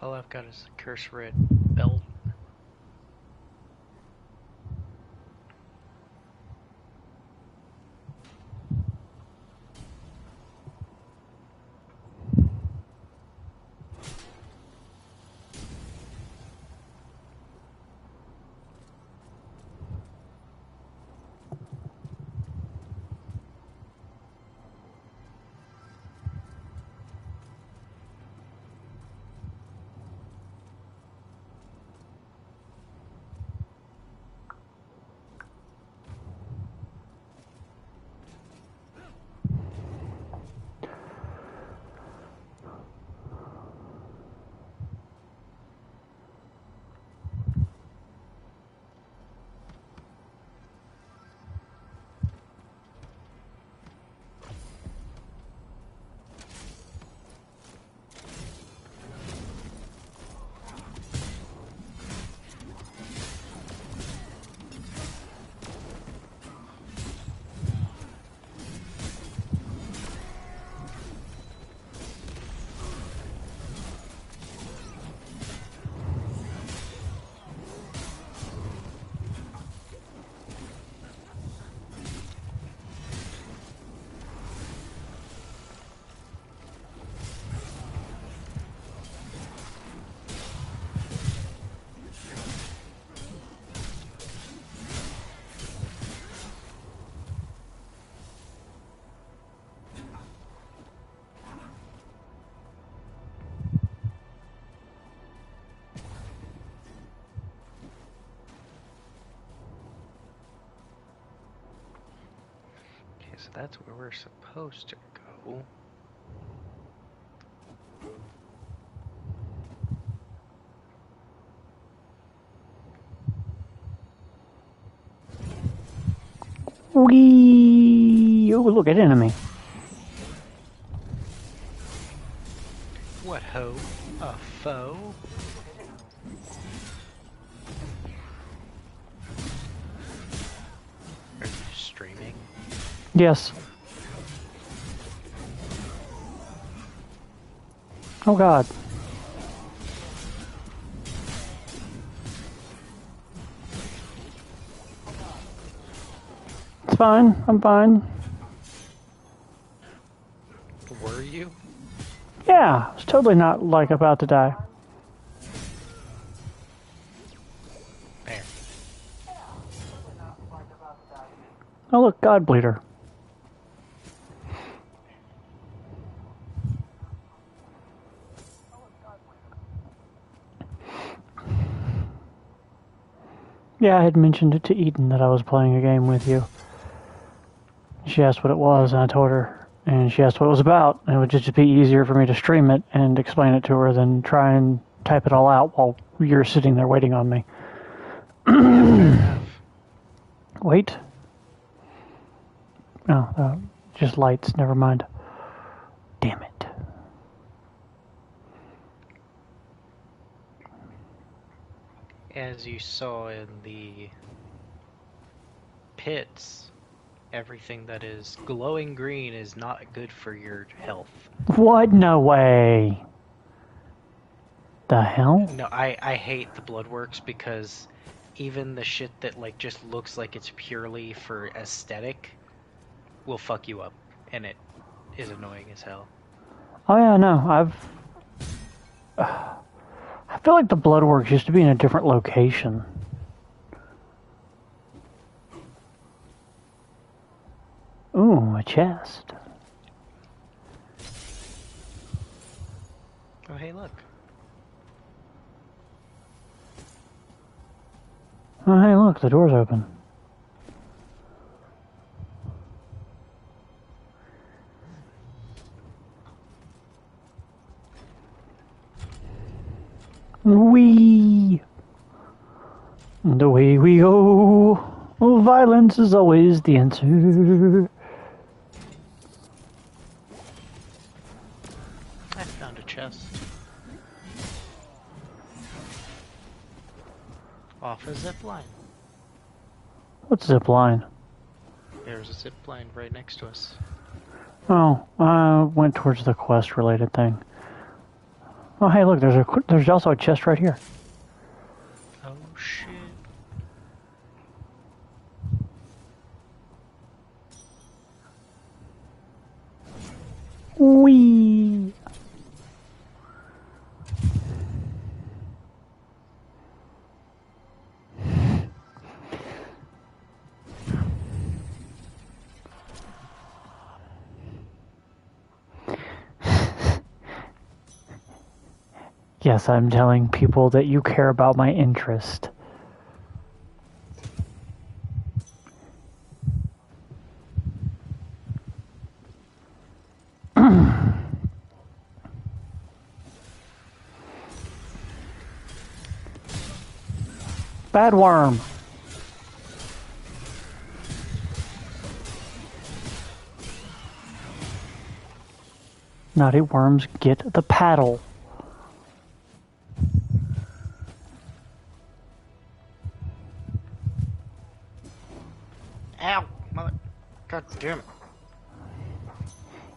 All I've got is a curse red belt. So that's where we're supposed to go. Wee! Oh, look at enemy. What ho? A foe? Are you streaming? Yes. Oh God. It's fine. I'm fine. Were you? Yeah, I was totally not like about to die. There. Oh look, God Bleeder. Yeah, I had mentioned it to Eden that I was playing a game with you. She asked what it was, and I told her, and she asked what it was about, and it would just be easier for me to stream it and explain it to her than try and type it all out while you're sitting there waiting on me. Wait. Oh, just lights, never mind. Damn it. As you saw in the pits, everything that is glowing green is not good for your health. What? No way. The hell? No, I hate the Bloodworks because even the shit that like just looks like it's purely for aesthetic will fuck you up, and it is annoying as hell. Oh yeah, no, I feel like the Bloodworks used to be in a different location. Ooh, a chest. Oh hey, look. Oh hey, look, the door's open. Wee! And away we go. Oh, violence is always the answer. I found a chest. Off a zip line. What's zip line? There's a zip line right next to us. Oh, I went towards the quest-related thing. Oh, hey, look, there's also a chest right here. Oh, shit. Whee! Yes, I'm telling people that you care about my interest. Bad worm. Naughty worms get the paddle. Ow! Mother... God damn it.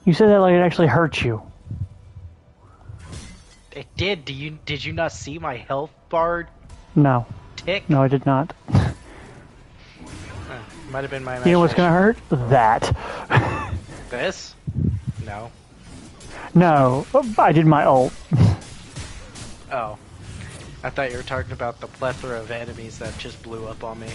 You said that like it actually hurts you. It did. Did you not see my health bar No. tick? No, I did not. Might have been my imagination. You know what's gonna hurt? That. This? No. No, I did my ult. Oh. I thought you were talking about the plethora of enemies that just blew up on me.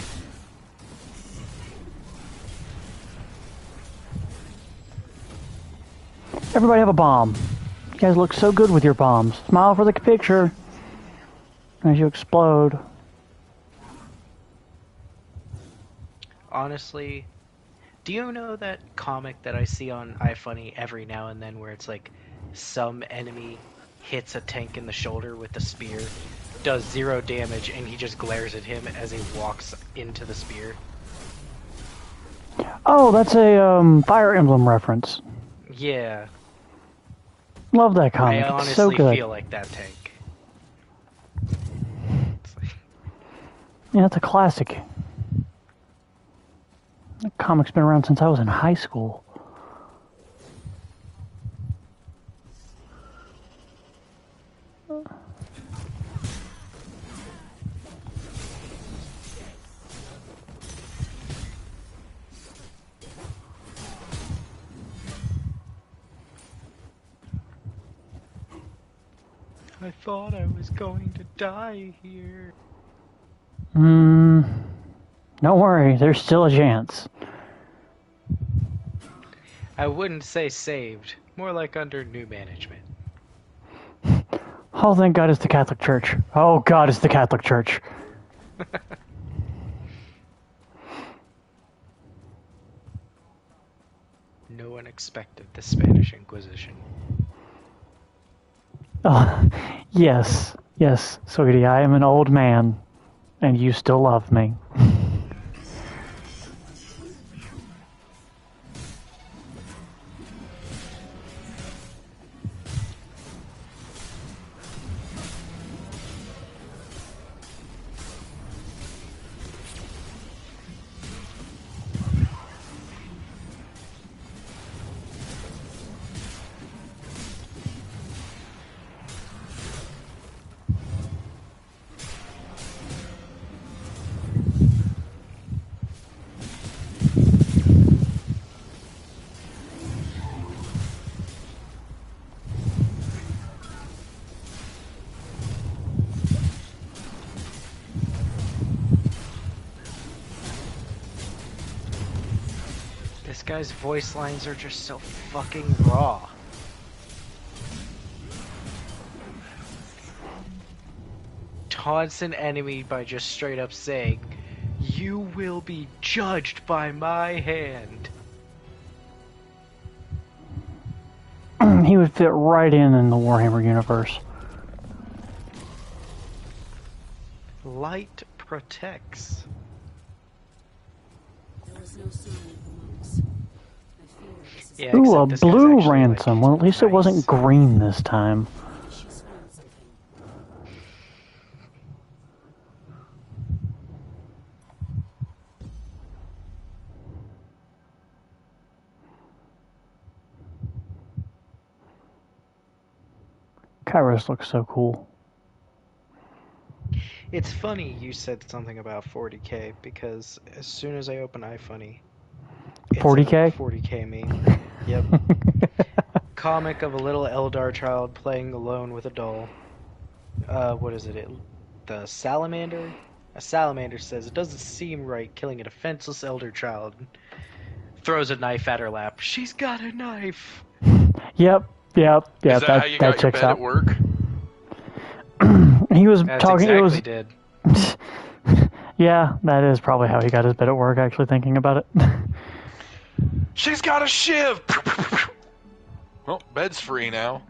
Everybody have a bomb. You guys look so good with your bombs. Smile for the picture as you explode. Honestly, do you know that comic that I see on iFunny every now and then where it's like some enemy hits a tank in the shoulder with a spear, does 0 damage, and he just glares at him as he walks into the spear? Oh, that's a Fire Emblem reference. Yeah. Love that comic. I honestly It's so good. feel like that tank. It's like... Yeah, it's a classic. The comic's been around since I was in high school. I thought I was going to die here. Don't worry, there's still a chance. I wouldn't say saved, more like under new management. Oh, thank God it's the Catholic Church. Oh, God, it's the Catholic Church. No one expected the Spanish Inquisition. Oh, yes, sweetie, I am an old man, and you still love me. This guy's voice lines are just so fucking raw. Taunts an enemy by just straight up saying, "You will be judged by my hand." He would fit right in the Warhammer universe. Light protects. There was no sign of the monks. I fear this is Yeah, Ooh, a except this guy's blue actually, ransom. like, Well, at least it wasn't nice. green this time. she's found something. Kairos looks so cool. It's funny you said something about 40k because as soon as I open iFunny, it's 40K? a 40k meme. Yep. Comic of a little Eldar child playing alone with a doll. What is it? The salamander? A salamander says, "It doesn't seem right killing a defenseless elder child." Throws a knife at her lap. She's got a knife! Yep. Is that how you that got your checks bed out. at work? He was That's talking. exactly It was. did. Yeah, that is probably how he got his bed at work. Actually, thinking about it. She's got a shiv! Well, bed's free now.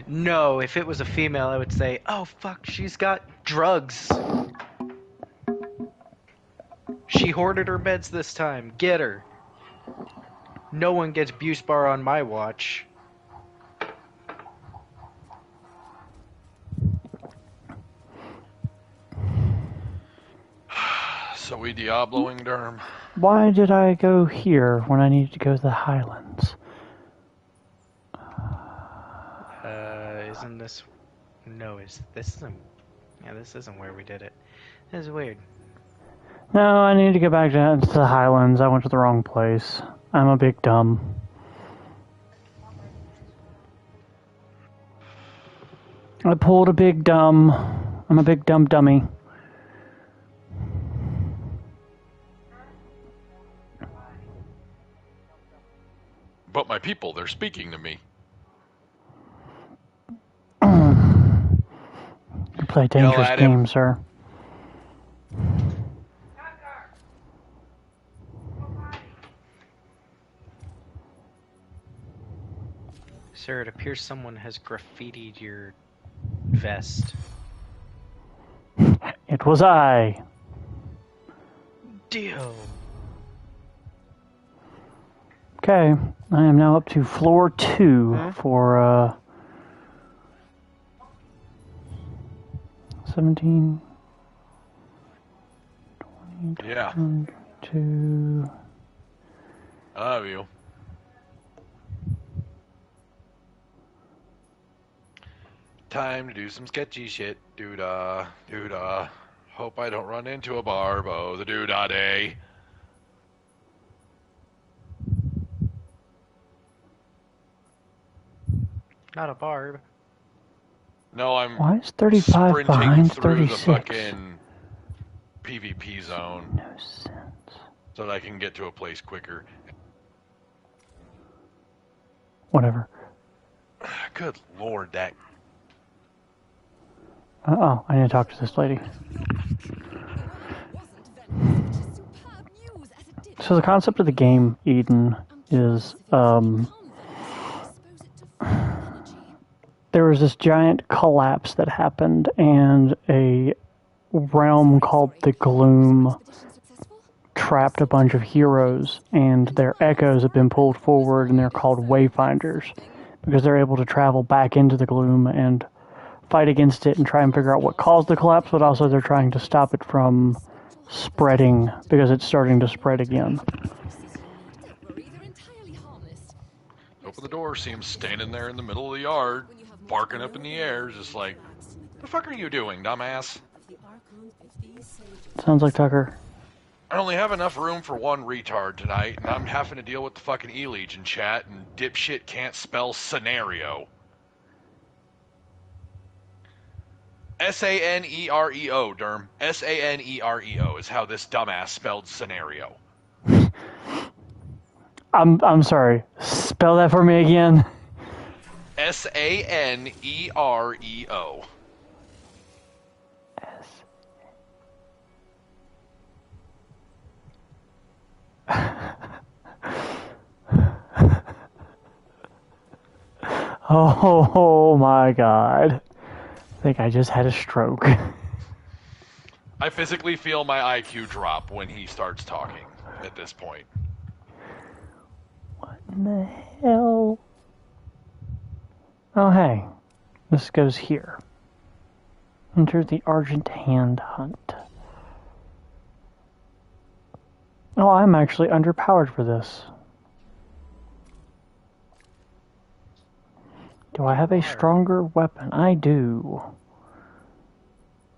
No, if it was a female, I would say, "Oh fuck, she's got drugs. She hoarded her meds this time. Get her. No one gets Buse Bar on my watch." So we Diabloing Derm. Why did I go here when I needed to go to the Highlands? Isn't this... No, this isn't... Yeah, this isn't where we did it. This is weird. No, I need to go back down to the Highlands. I went to the wrong place. I'm a big dumb. I pulled a big dumb. I'm a big dumb dummy. But my people, they're speaking to me. You play a dangerous at him. game, sir. Sir, it appears someone has graffitied your vest. It was I. Dio. Okay, I am now up to floor 2 for 17, 20, Yeah. 22. I love you. Time to do some sketchy shit. Doo-dah, doo-dah. Hope I don't run into a barbo. The doo-dah day. Not a barb. No, I'm Why is 35 sprinting behind through 36? the fucking PvP zone No sense. so that I can get to a place quicker. Whatever. Good lord, that... Oh, I need to talk to this lady. So the concept of the game, Eden, is there was this giant collapse that happened, and a realm called the Gloom trapped a bunch of heroes, and their echoes have been pulled forward, and they're called Wayfinders because they're able to travel back into the Gloom and fight against it and try and figure out what caused the collapse, but also they're trying to stop it from spreading because it's starting to spread again. Open the door, see him standing there in the middle of the yard, barking up in the air, just like, what the fuck are you doing, dumbass? Sounds like Tucker. I only have enough room for one retard tonight, and I'm having to deal with the fucking E-Legion chat, and dipshit can't spell scenario. S-A-N-E-R-E-O, Derm. S-A-N-E-R-E-O is how this dumbass spelled scenario. I'm sorry. Spell that for me again. S-A-N-E-R-E-O. Oh my god. I think I just had a stroke. I physically feel my IQ drop when he starts talking at this point. What in the hell? Oh hey. This goes here. Enter the Argent Hand Hunt. Oh, I'm actually underpowered for this. Do I have a stronger weapon? I do.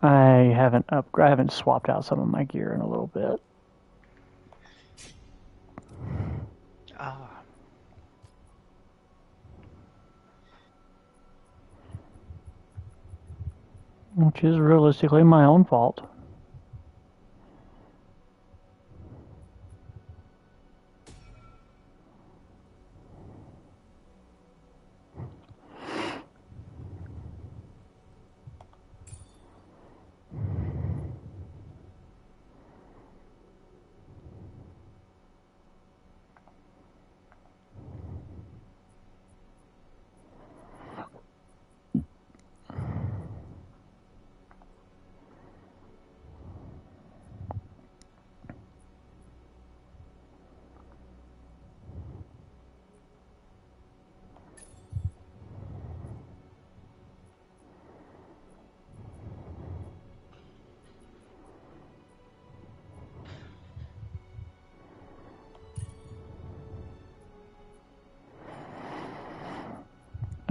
I haven't swapped out some of my gear in a little bit. Ah. Which is realistically my own fault.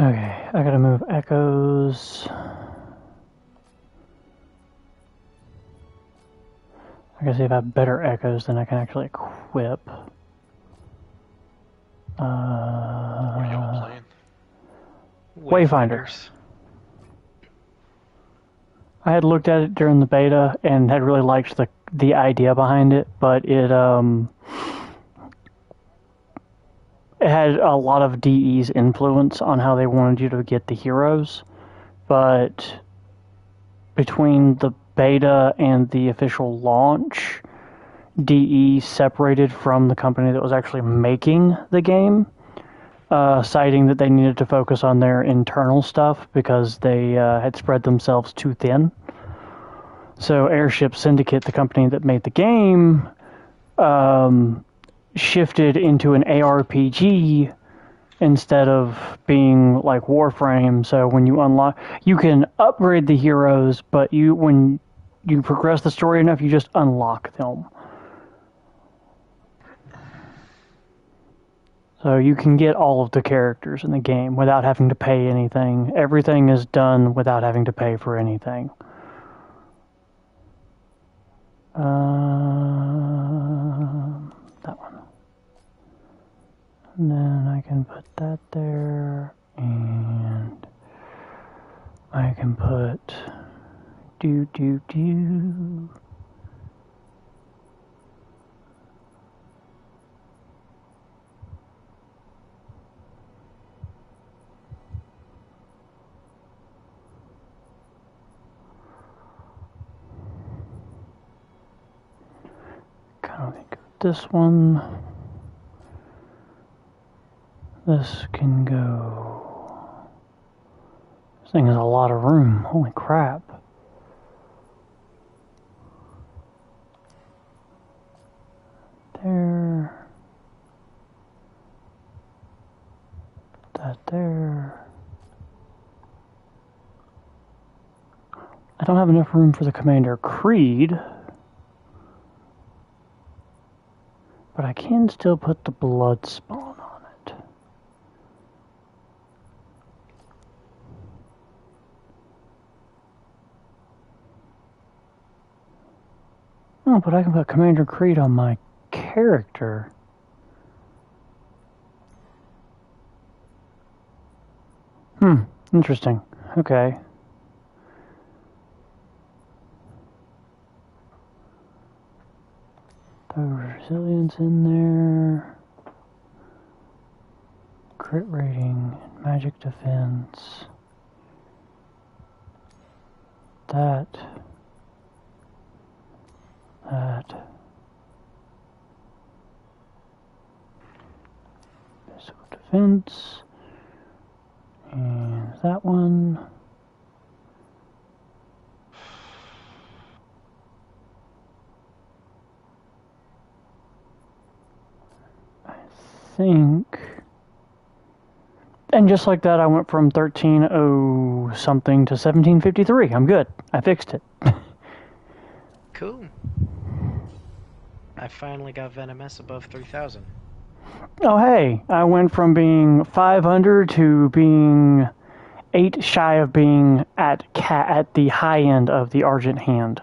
Okay, I gotta move echoes. I gotta see if I have better echoes than I can actually equip. What are y'all playing? Wayfinder. I had looked at it during the beta and had really liked the idea behind it, but it had a lot of DE's influence on how they wanted you to get the heroes. But between the beta and the official launch, DE separated from the company that was actually making the game, citing that they needed to focus on their internal stuff because they had spread themselves too thin. So Airship Syndicate, the company that made the game, shifted into an ARPG instead of being like Warframe. So when you unlock, you can upgrade the heroes, but when you progress the story enough, you just unlock them. So you can get all of the characters in the game without having to pay anything. Everything is done without having to pay for anything. That one. And then I can put that there, and I can put do. Kind of think of this one. This can go. This thing has a lot of room. Holy crap. There. That there. I don't have enough room for the Commander Creed. But I can still put the blood spawn on it. Oh, but I can put Commander Creed on my character. Interesting. Okay. Resilience in there. Crit rating and magic defense. That. Physical defense. And that one. Think, and just like that, I went from 1300 something to 1753. I'm good. I fixed it. Cool. I finally got Venomous above 3,000. Oh hey, I went from being 500 to being 8 shy of being at the high end of the Argent Hand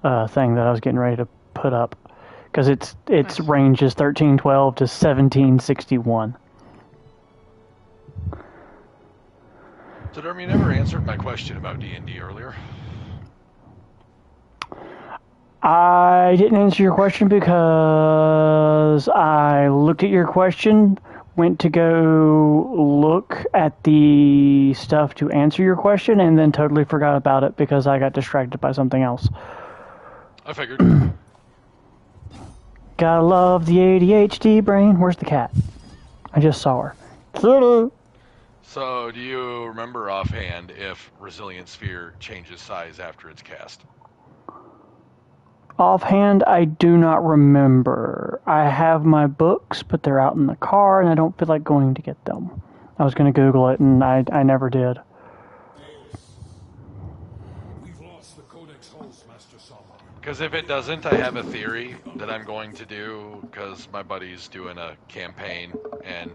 thing that I was getting ready to put up. Because its Nice. range is 1312 to 1761. So, Derm, you never answered my question about D&D earlier. I didn't answer your question because I looked at your question, went to go look at the stuff to answer your question, and then totally forgot about it because I got distracted by something else. I figured. Gotta love the ADHD brain. Where's the cat? I just saw her. Kitty! So, do you remember offhand if Resilient Sphere changes size after it's cast? Offhand, I do not remember. I have my books, but they're out in the car, and I don't feel like going to get them. I was going to Google it, and I never did. We've lost the Codex host, Master Sama. Because if it doesn't, I have a theory that I'm going to do, because my buddy's doing a campaign, and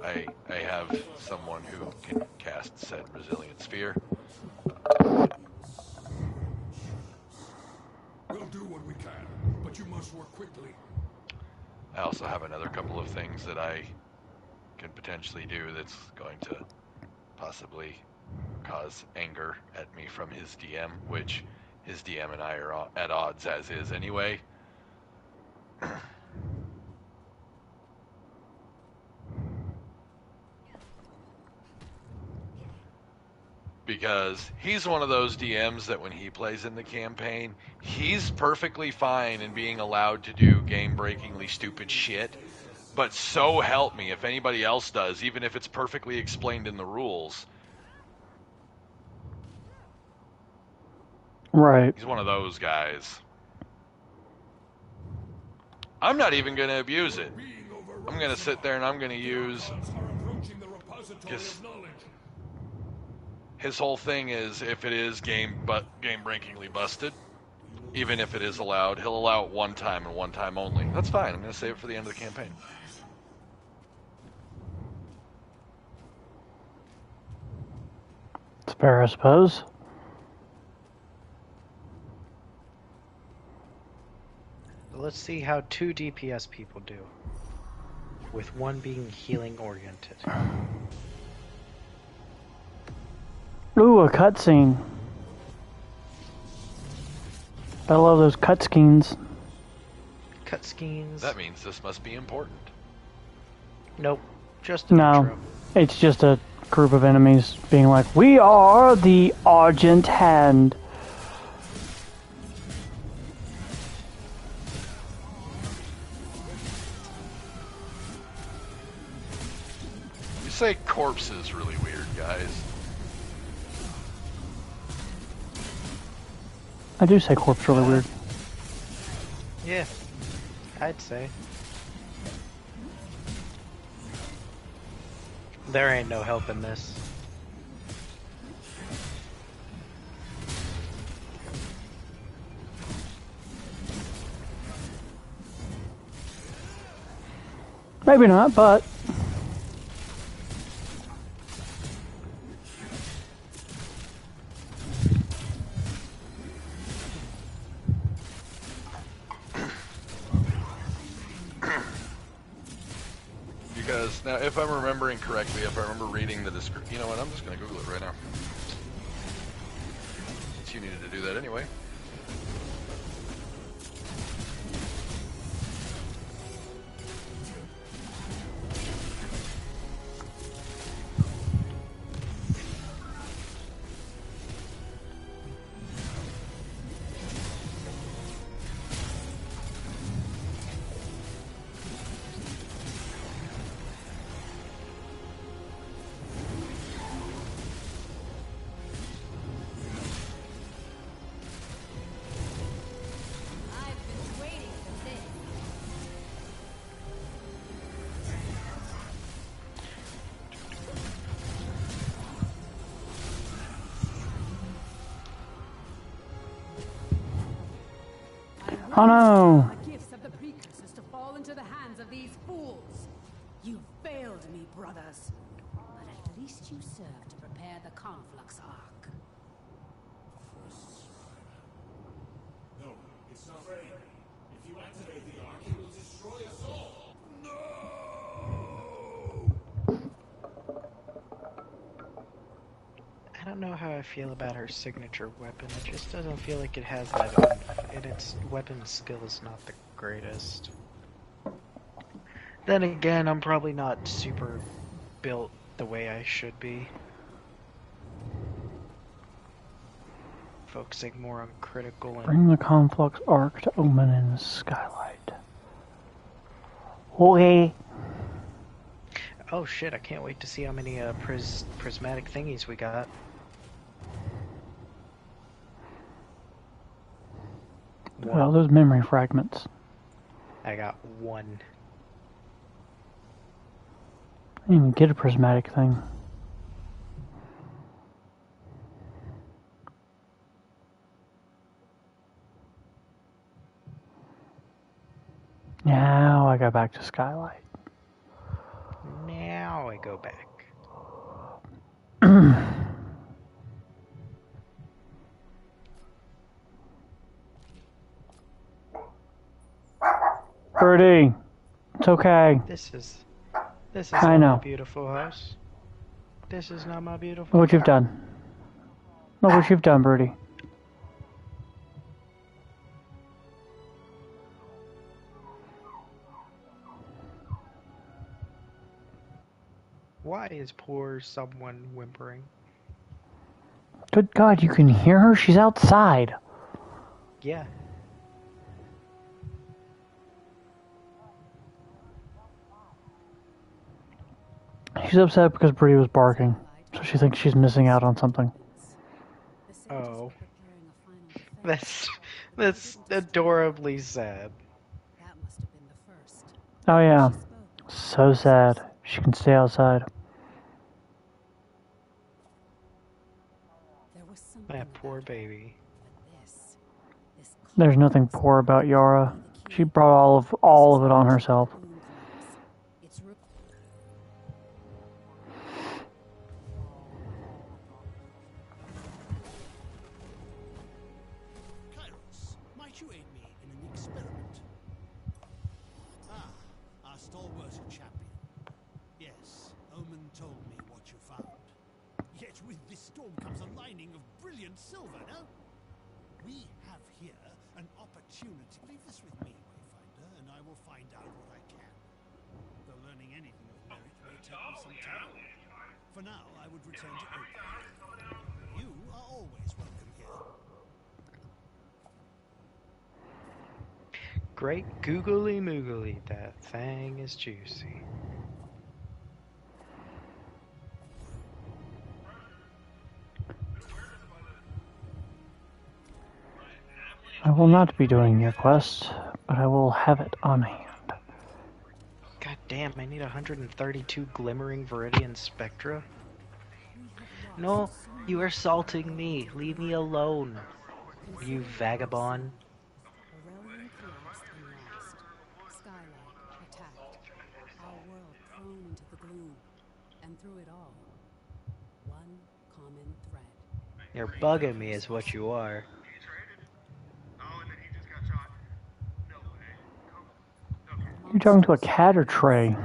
I have someone who can cast said Resilient Sphere. We'll do what we can, but you must work quickly. I also have another couple of things that I can potentially do that's going to possibly cause anger at me from his DM, which his DM and I are at odds as is anyway. Because he's one of those DMs that when he plays in the campaign, he's perfectly fine in being allowed to do game-breakingly stupid shit. But so help me, if anybody else does, even if it's perfectly explained in the rules, Right. he's one of those guys. I'm not even going to abuse it. I'm going to sit there and I'm going to use... His whole thing is, if it is game-breakingly busted, even if it is allowed, he'll allow it one time and one time only. That's fine. I'm going to save it for the end of the campaign. It's fair, I suppose. Let's see how 2 DPS people do, with one being healing oriented. Ooh, a cutscene. I love those cutscenes. Cutscenes. That means this must be important. Nope, just an No, intro. it's just a group of enemies being like, "We are the Argent Hand." You say corpse is really weird, guys. I do say corpse really weird. Yeah, I'd say. There ain't no help in this. Maybe not, but Because, now, if I'm remembering correctly, if I remember reading the description... You know what, I'm just going to Google it right now. Since you needed to do that anyway. oh no. The gifts of the precursors to fall into the hands of these fools. You failed me, brothers. But at least you served to conflux arc. No, it's not ready. If you activate the arc, it will destroy us all. I don't know how I feel about her signature weapon. It just doesn't feel like it has that oomph, and its weapon skill is not the greatest. Then again, I'm probably not super built the way I should be. Focusing more on critical and... Bring the conflux arc to Omen and Skylight. Okay. Oh shit, I can't wait to see how many prismatic thingies we got. Well, those memory fragments. I got one. I didn't even get a prismatic thing. Now I go back to Skylight. Now I go back. Birdie, it's okay. This is I not know. my beautiful house. This is not my beautiful Look what you've done. Look what you've done, Birdie. Why is poor someone whimpering? Good God, you can hear her? She's outside. Yeah. She's upset because Birdie was barking, so she thinks she's missing out on something. Oh. That's adorably sad. That must have been the first. Oh yeah, She spoke. so sad. She can stay outside. There was something That about poor her, baby. but this There's nothing poor about Yara. She brought all of it on herself. It's Kairos, might you aid me in an experiment? Ah, our stalwart champion. Yes, Omen told me what you found. Yet with this storm comes a lining of brilliant silver, no? We have here an opportunity. Leave this with me, Wayfinder, and I will find out what I can. Though learning anything of merit may take me some time. For now, I would return to Oak. You are always welcome here. Great googly moogly, that thing is juicy. I will not be doing your quest, but I will have it on hand. God damn, I need 132 glimmering viridian spectra. No, you are assaulting me. Leave me alone, you vagabond. Aurelian collapsed and lost. Skylight attacked. Our world thrown into the gloom. And through it all, one common thread. You're bugging me is what you are. You talking to a cat or Trey?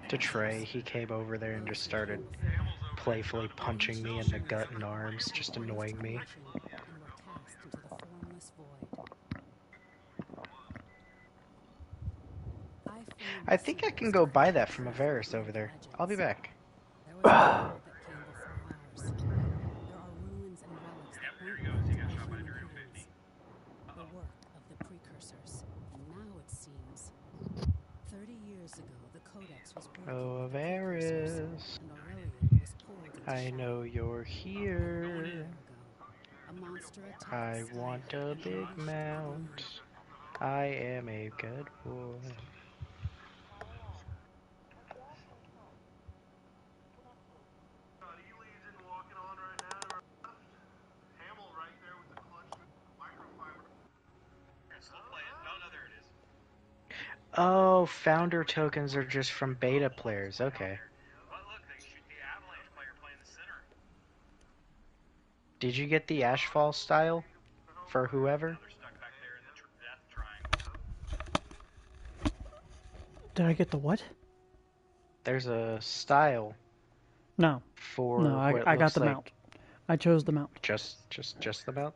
To Trey, he came over there and just started playfully punching me in the gut and arms, just annoying me. And were cast into the formless void. I think I can go buy that from Avaris over there. I'll be back. There was a world that came before ours. There are ruins and relics that weren't built by human hands. The work of the precursors. And now it seems 30 years ago the Codex was broken. Oh, by the precursors, Avaris. and Aurelian was pulled into I know you're A year here. ago, a monster attacked I Skylight want a and big launched the gloom. mount. I am a good boy. Oh, founder tokens are just from beta players. Okay. Did you get the Ashfall style for whoever? Did I get the what? There's a style No. No, for what it I got looks the like. mount. I chose the mount. Just the mount?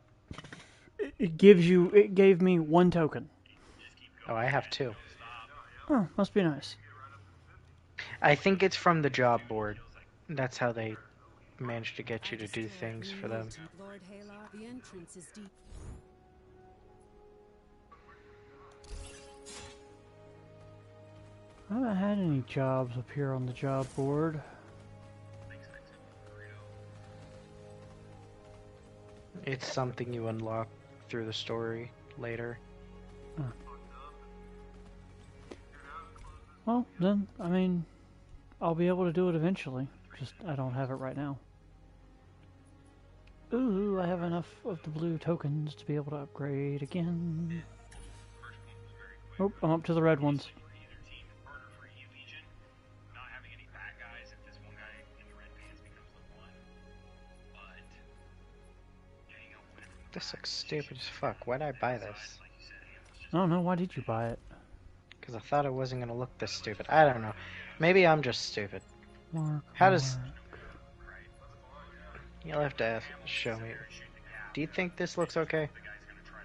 It gave me 1 token. Oh, I have 2. Oh, must be nice. I think it's from the job board. That's how they manage to get you I to do discovered things new for them. note in Lord Halar. The entrance is deep. I haven't had any jobs appear on the job board. It's something you unlock through the story later. Well, then, I mean, I'll be able to do it eventually. Just, I don't have it right now. Ooh, I have enough of the blue tokens to be able to upgrade again. Oh, I'm up to the red ones. This looks stupid as fuck. Why'd I buy this? I don't know, why did you buy it? Because I thought it wasn't going to look this stupid. I don't know. Maybe I'm just stupid. Mark, How does... mark. You'll have to show me. Do you think this looks okay?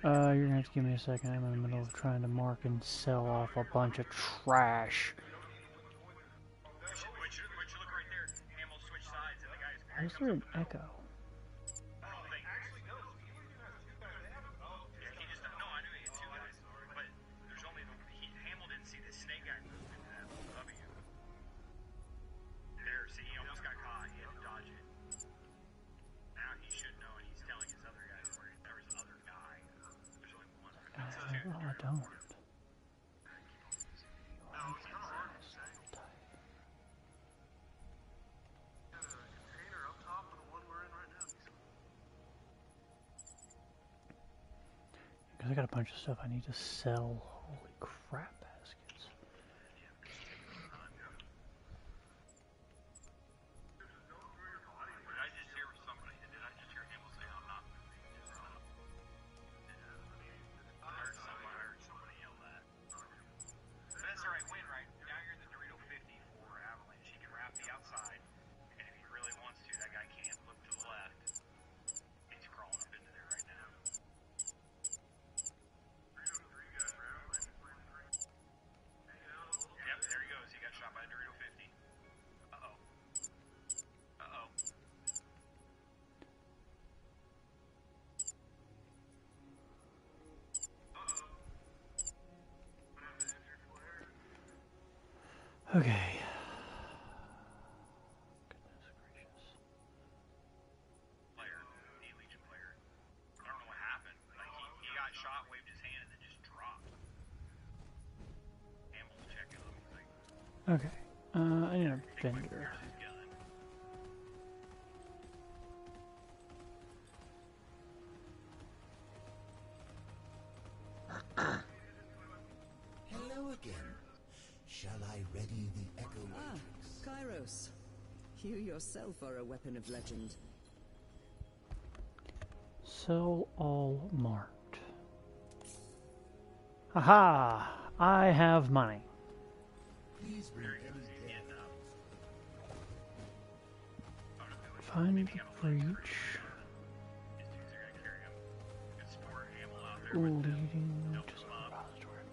You're gonna have to give me a second. I'm in the middle of trying to mark and sell off a bunch of trash. Why is there an echo? Oh, I don't. Because I got a bunch of stuff I need to sell. Holy crap, baskets. Okay. Goodness gracious. Okay. I need a vendor. Hello again. Shall I ready the Echo Matrix? Kairos, you yourself are a weapon of legend. Sell all marked. Haha! I have money. Please bring any dead. Find the breach. Leading to the repository.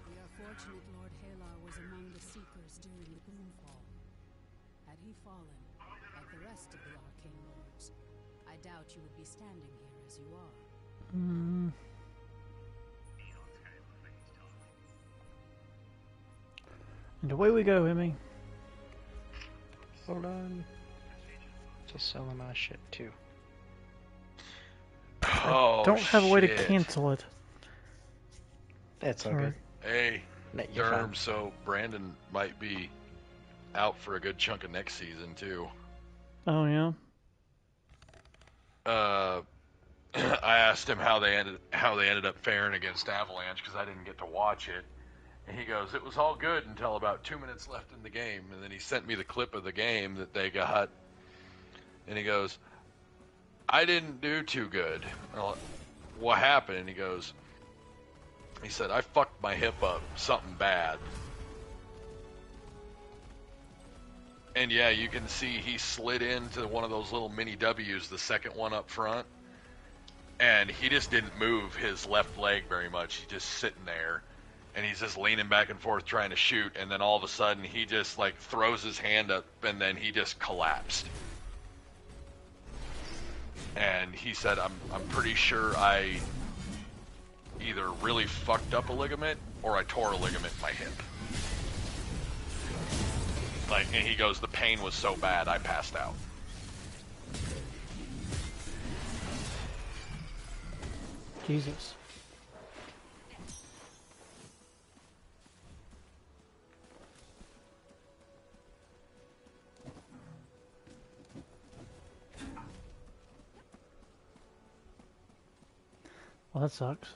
We are fortunate Lord Halar was among the Seekers during the Gloomfall. Had he fallen, like the rest of the Arcane Lords, I doubt you would be standing here as you are. And away we go, Emmy. Hold on. Just selling my shit too. Oh, Don't have a way to shit. cancel it. That's all Sorry. good. Hey, No, you're fine. Derm, so Brandon might be out for a good chunk of next season, too. Oh, yeah? I asked him how they ended up faring against Avalanche because I didn't get to watch it, And he goes, it was all good until about 2 minutes left in the game. And then he sent me the clip of the game that they got. And he goes, I didn't do too good. I'm like, what happened? And he said, I fucked my hip up, something bad. And yeah, you can see he slid into one of those little mini W's, the second one up front. And he just didn't move his left leg very much. He's just sitting there. And he's just leaning back and forth trying to shoot. And then all of a sudden, he just like throws his hand up and then he just collapsed. And he said, I'm pretty sure I either really fucked up a ligament or I tore a ligament in my hip. Like, and he goes, the pain was so bad I passed out. Jesus. Well, that sucks.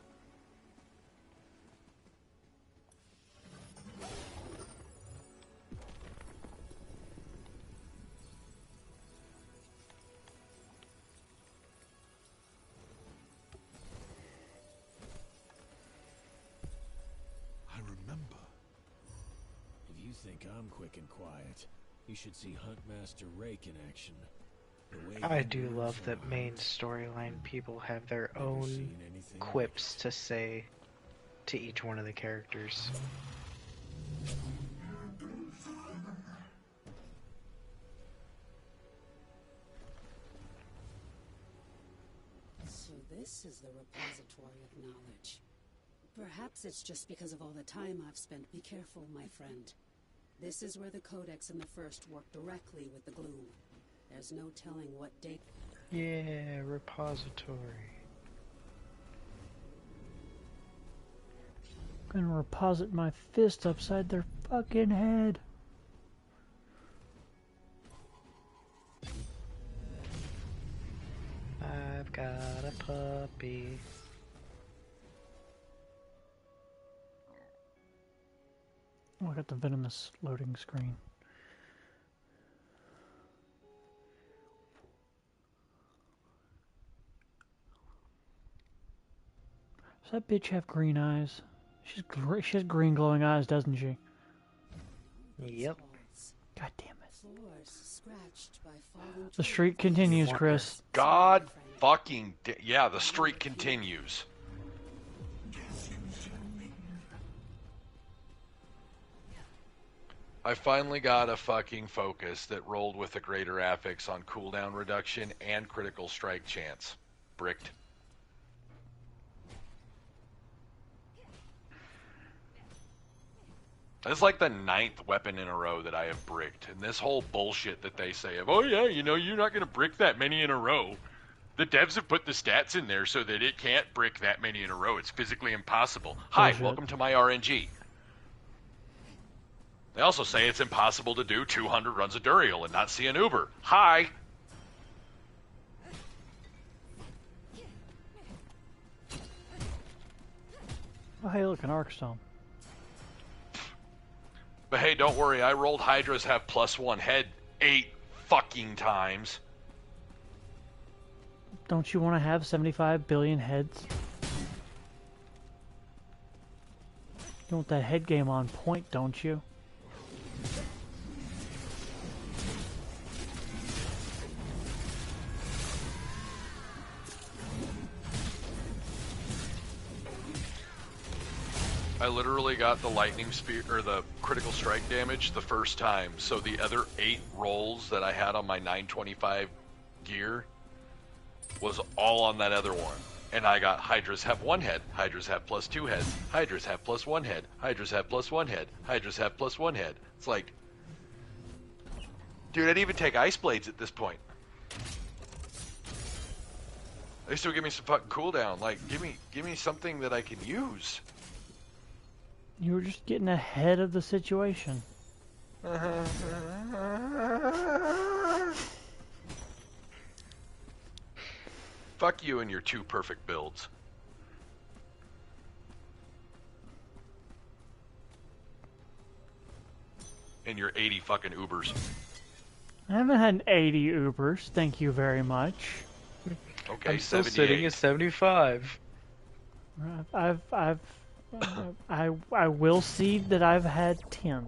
I remember. If you think I'm quick and quiet, you should see Huntmaster Rake in action. I do love that main storyline people have their own quips to say to each one of the characters. So this is the repository of knowledge. Perhaps it's just because of all the time I've spent. Be careful, my friend. This is where the Codex and the First work directly with the Gloom. There's no telling what date... Yeah, repository. I'm gonna reposit my fist upside their fucking head. I've got a puppy. Oh, I got the venomous loading screen. Does that bitch have green eyes? She has green glowing eyes, doesn't she? Yep. God damn it. Floors scratched by falling The streak continues, Chris. God fucking... yeah, the streak continues. I finally got a fucking focus that rolled with a greater affix on cooldown reduction and critical strike chance. Bricked. That's like the 9th weapon in a row that I have bricked. And this whole bullshit that they say of, oh yeah, you know, you're not going to brick that many in a row. The devs have put the stats in there so that it can't brick that many in a row. It's physically impossible. Hi, Bullshit. welcome to my RNG. They also say it's impossible to do 200 runs of Duriel and not see an Uber. Hi! Oh, hey, look, an Arkstone. But hey, don't worry, I rolled Hydras have +1 head 8 fucking times. Don't you want to have 75 billion heads? You want that head game on point, don't you? I literally got the lightning spear or the critical strike damage the first time, so the other 8 rolls that I had on my 925 gear was all on that other one. And I got Hydras have 1 head, Hydras have +2 heads, Hydras have +1 head, Hydras have +1 head, Hydras have +1 head. It's like, dude, I'd even take Ice Blades at this point. They still give me some fucking cooldown. Like, give me something that I can use. You were just getting ahead of the situation. Fuck you and your 2 perfect builds. and your 80 fucking Ubers. I haven't had 80 Ubers, thank you very much. Okay, I'm still 78. sitting at 75. I will cede that I've had 10.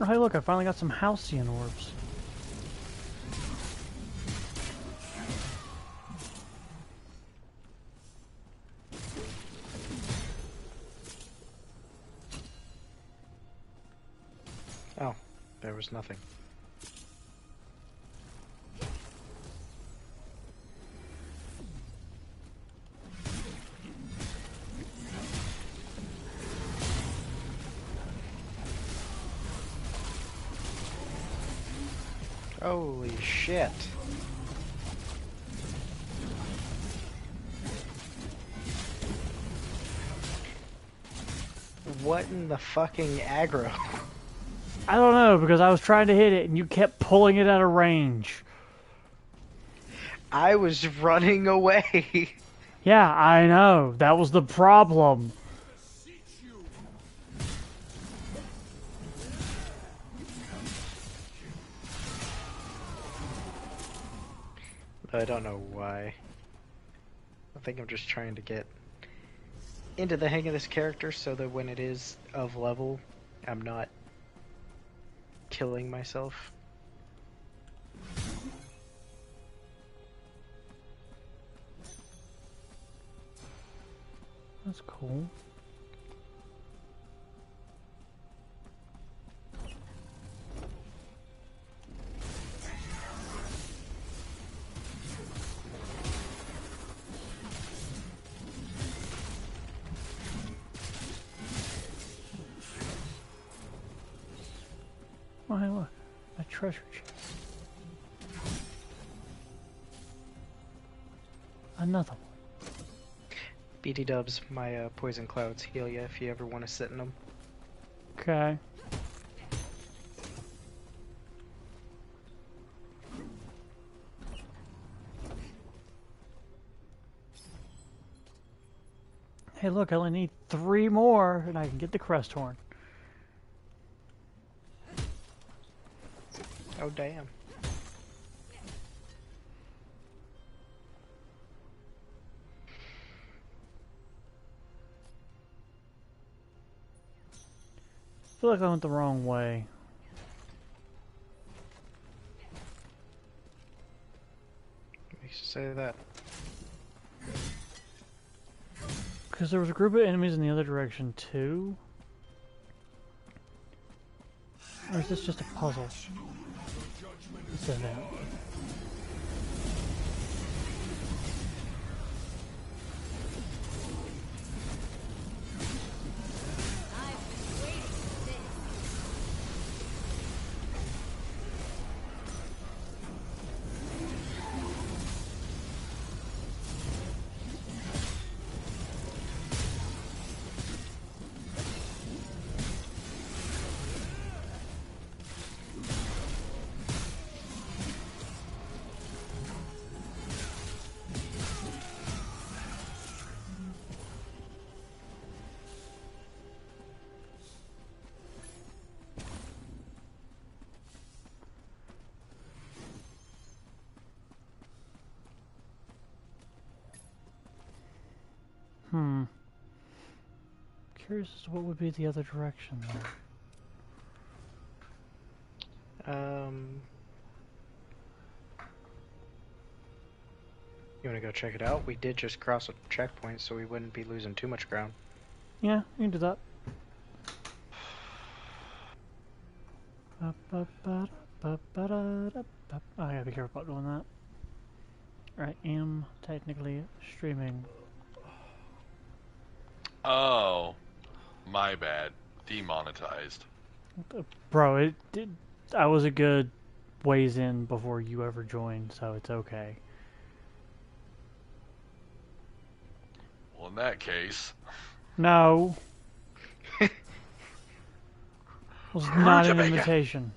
Oh, hey, look, I finally got some Halcyon orbs. Oh, there was nothing. Holy shit. What in the fucking aggro? I don't know, because I was trying to hit it and you kept pulling it out of range. I was running away. Yeah, I know. That was the problem. I don't know why. I think I'm just trying to get into the hang of this character so that when it is of level, I'm not killing myself. That's cool. Oh, hey, look. A treasure chest. Another one. BT dubs, my poison clouds heal you if you ever want to sit in them. Okay. Hey, look, I only need 3 more and I can get the crest horn. Oh, damn. I feel like I went the wrong way. Makes you say that. Because there was a group of enemies in the other direction, too. Or is this just a puzzle? It's a net. Curious as to what would be the other direction there. You want to go check it out? We did just cross a checkpoint, so we wouldn't be losing too much ground. Yeah, you can do that. I gotta be careful about doing that. I am technically streaming. Oh, my bad. Demonetized. Bro, it did. I was a good ways in before you ever joined, so it's okay. Well, in that case, No, it was not an Jamaica. invitation.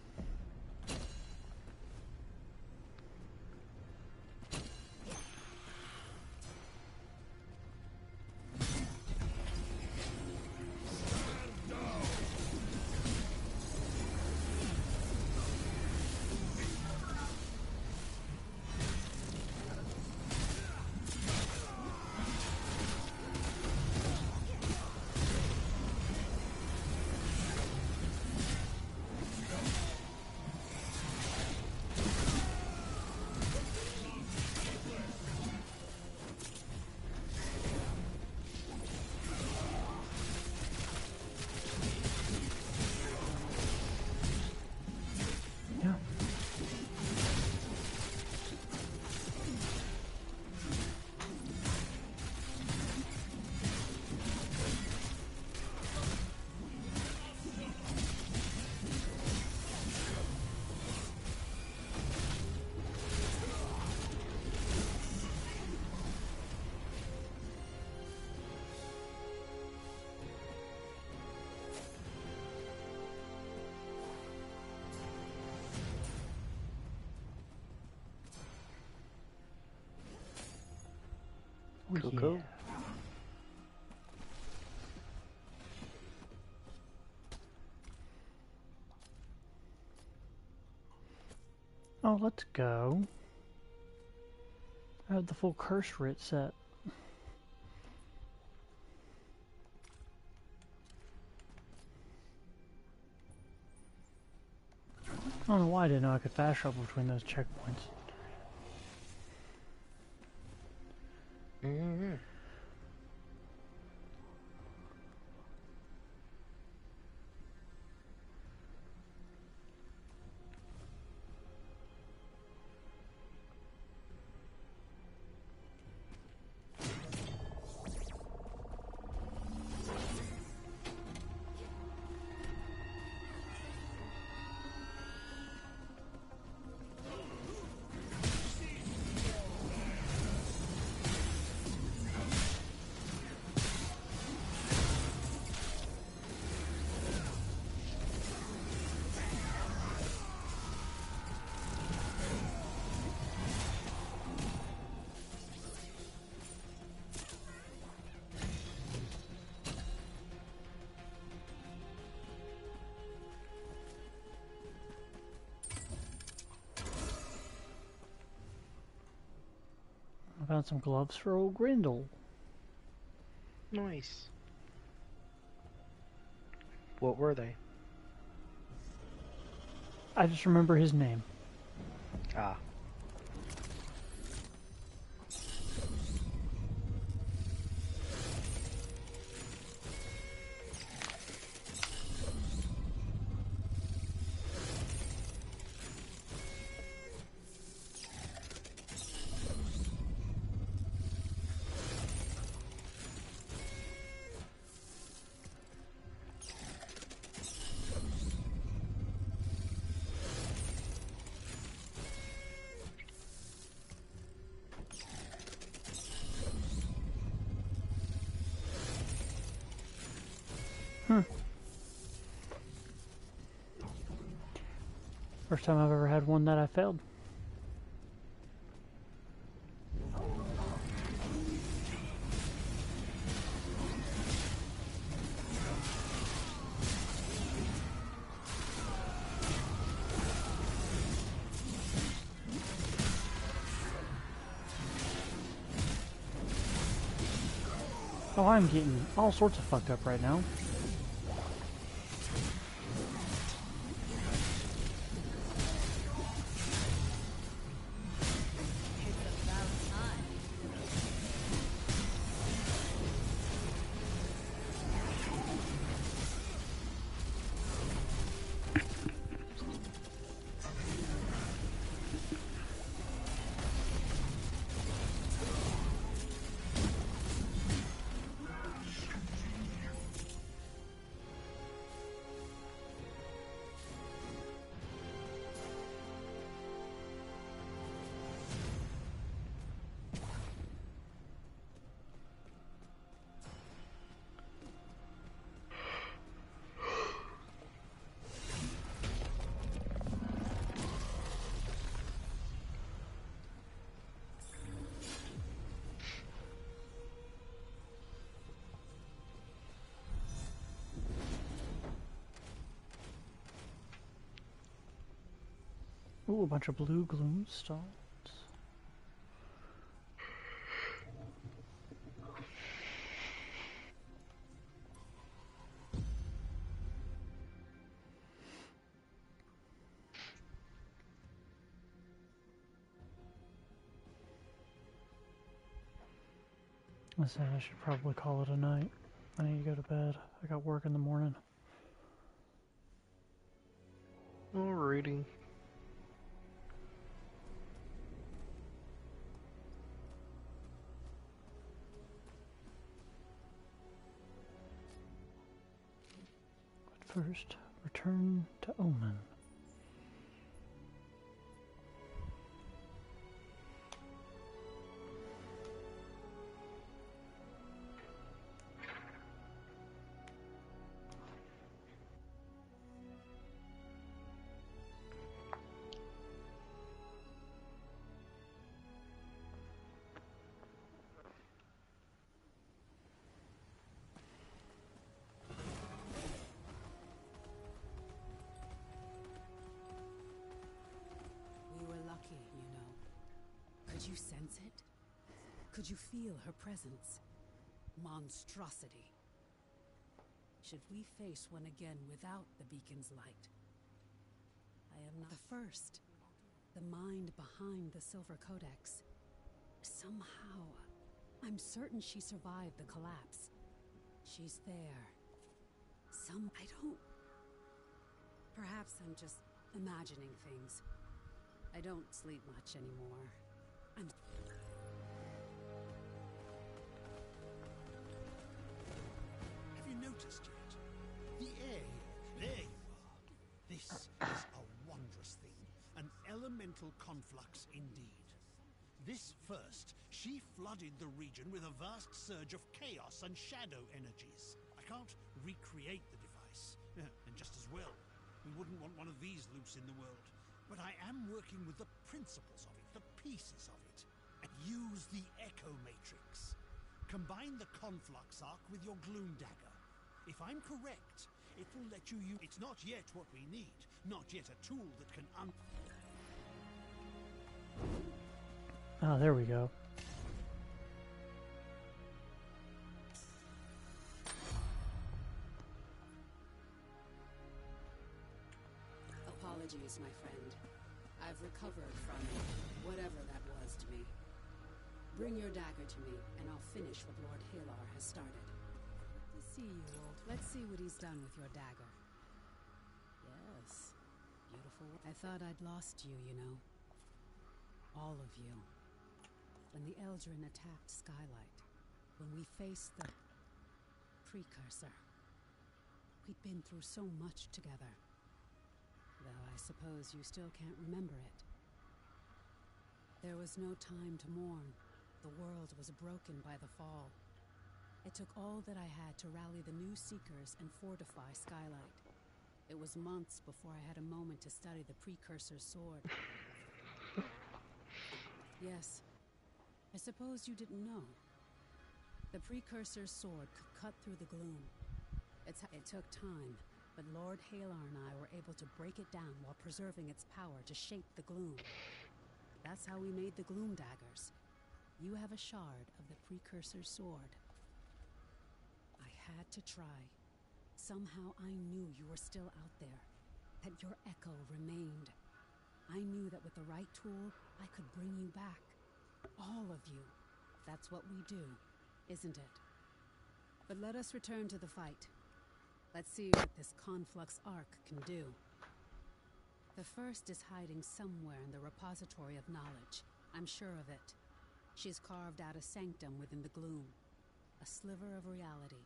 Yeah. Oh, Cool, yeah. cool. Oh, let's go. I have the full curse writ set. I don't know why I didn't know I could fast travel between those checkpoints. Mm-hmm. I found some gloves for old Grindel. Nice. What were they? I just remember his name. Ah. First time I've ever had one that I failed. Oh, I'm getting all sorts of fucked up right now. Ooh, a bunch of blue gloom stones. I said I should probably call it a night. I need to go to bed. I got work in the morning. Alrighty. But first, return to Omen. We were lucky, you know. Could you sense it? Could you feel her presence? Monstrosity. Should we face one again without the beacon's light? I am not the first. The mind behind the Silver Codex. Somehow, I'm certain she survived the collapse. She's there. I don't... Perhaps I'm just imagining things. I don't sleep much anymore. I'm... Have you noticed yet? The air here. There you are. This is a wondrous thing. An elemental conflux indeed. This first, she flooded the region with a vast surge of chaos and shadow energies. I can't recreate the device, and just as well. We wouldn't want one of these loose in the world. But I am working with the principles of it, the pieces of it. And use the Echo Matrix. Combine the Conflux Arc with your Gloom Dagger. If I'm correct, it will let you use... It's not yet what we need. Not yet a tool that can Oh, there we go. Apologies, my friend. I've recovered from whatever that was to me. Bring your dagger to me, and I'll finish what Lord Halar has started. Good to see you, old. Let's see what he's done with your dagger. Yes. Beautiful. I thought I'd lost you, you know. All of you. When the Eldrin attacked Skylight. When we faced the Precursor. We'd been through so much together. Though I suppose you still can't remember it. There was no time to mourn. The world was broken by the fall. It took all that I had to rally the new Seekers and fortify Skylight. It was months before I had a moment to study the Precursor's sword. Yes. I suppose you didn't know. The Precursor's sword could cut through the gloom. It took time, but Lord Halar and I were able to break it down while preserving its power to shape the gloom. That's how we made the gloom daggers. You have a shard of the Precursor's sword. I had to try. Somehow I knew you were still out there, that your echo remained. I knew that with the right tool, I could bring you back. All of you. That's what we do, isn't it? But let us return to the fight. Let's see what this Conflux Arc can do. The first is hiding somewhere in the repository of knowledge. I'm sure of it. She's carved out a sanctum within the gloom. A sliver of reality.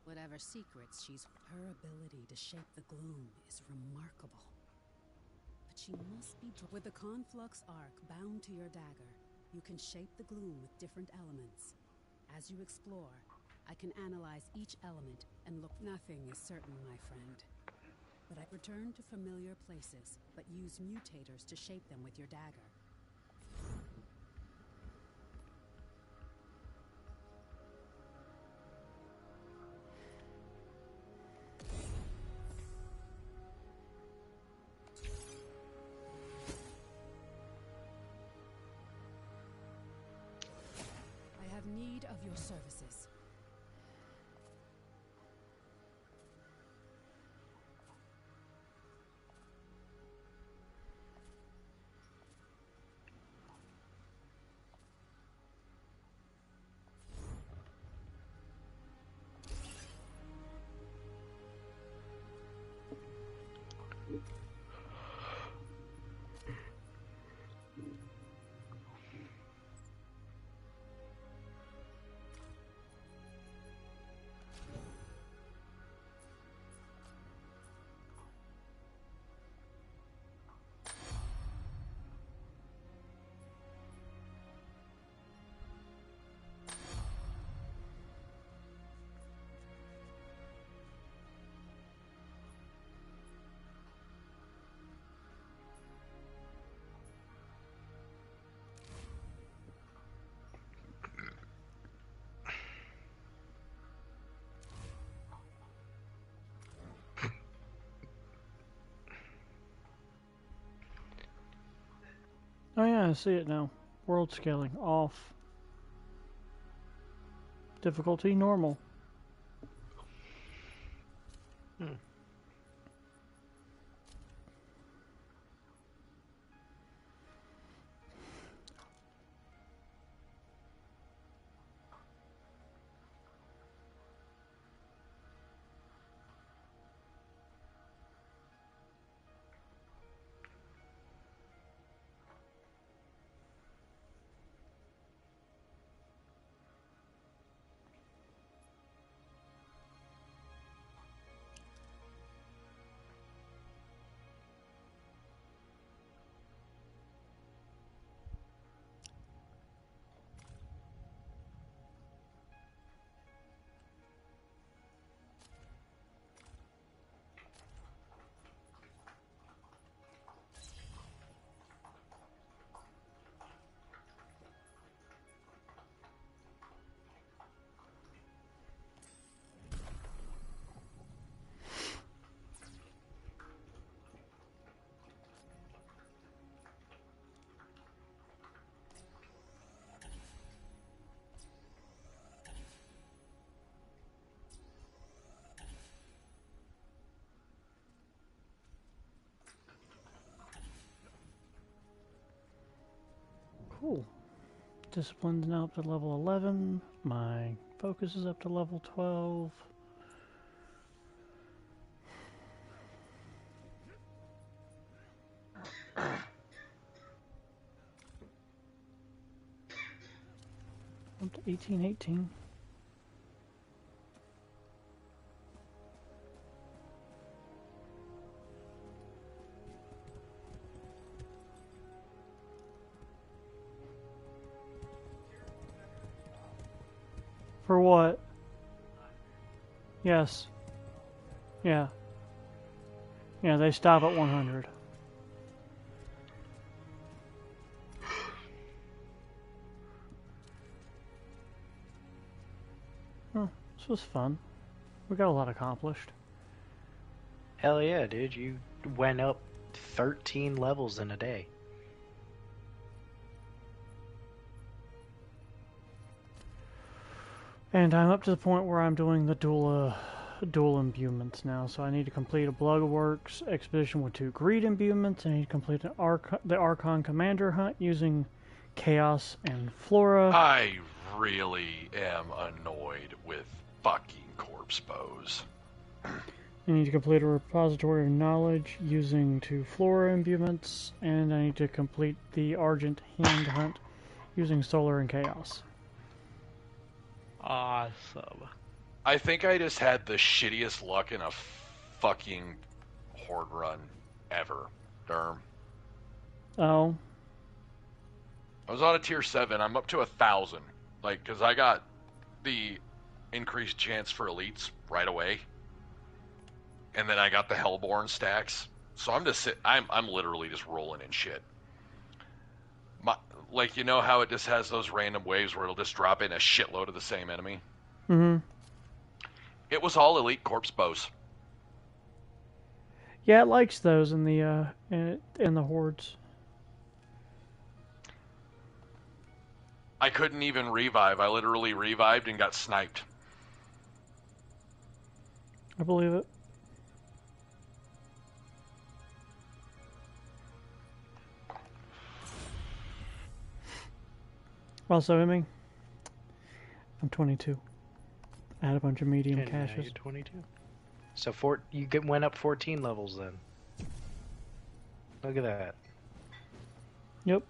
Whatever secrets her ability to shape the gloom is remarkable. But she must be... With the Conflux Arc bound to your dagger, you can shape the gloom with different elements. As you explore, I can analyze each element and look... Nothing is certain, my friend. But I return to familiar places, but use mutators to shape them with your dagger. services. Oh yeah, I see it now. World scaling off. Difficulty normal. Hmm. Cool. Discipline's now up to level 11. My focus is up to level 12. Up to 18. For what? Yes. Yeah. Yeah, they stop at 100. Huh, this was fun. We got a lot accomplished. Hell yeah, dude. You went up 13 levels in a day. And I'm up to the point where I'm doing the dual imbuements now. So I need to complete a Bloodworks expedition with 2 greed imbuements. I need to complete the Archon Commander hunt using Chaos and Flora. I really am annoyed with fucking corpse bows. I need to complete a repository of knowledge using 2 Flora imbuements. And I need to complete the Argent Hand hunt using Solar and Chaos. Awesome. I think I just had the shittiest luck in a fucking horde run ever, Derm. Oh. I was on a tier 7. I'm up to 1,000. Like, because I got the increased chance for elites right away. And then I got the Hellborn stacks. So I'm literally just rolling in shit. Like, you know how it just has those random waves where it'll just drop in a shitload of the same enemy? Mm-hmm. It was all elite corpse bows. Yeah, it likes those in the hordes. I couldn't even revive. I literally revived and got sniped. I believe it. Also, Emmy, I'm 22. I had a bunch of medium And now caches. you're 22. So went up 14 levels then. Look at that. Yep.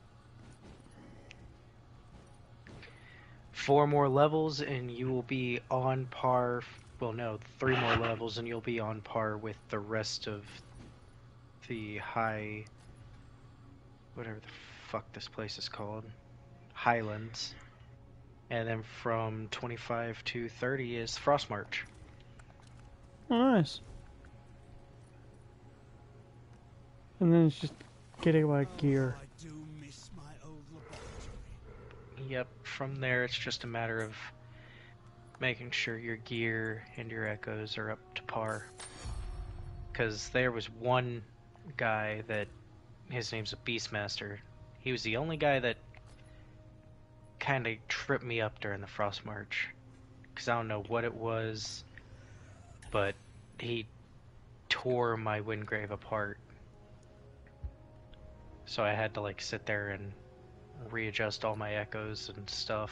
4 more levels and you will be on par. Well, no, 3 more levels and you'll be on par with the rest of the whatever the fuck this place is called, Highlands. And then from 25 to 30 is Frost March. Oh, nice. And then it's just getting my gear. I do miss my old laboratory. Yep, from there it's just a matter of making sure your gear and your echoes are up to par. Because there was one guy that, his name's a Beastmaster. He was the only guy that kind of tripped me up during the Frost March. Because I don't know what it was, but he tore my Windgrave apart. So I had to like sit there and readjust all my echoes and stuff.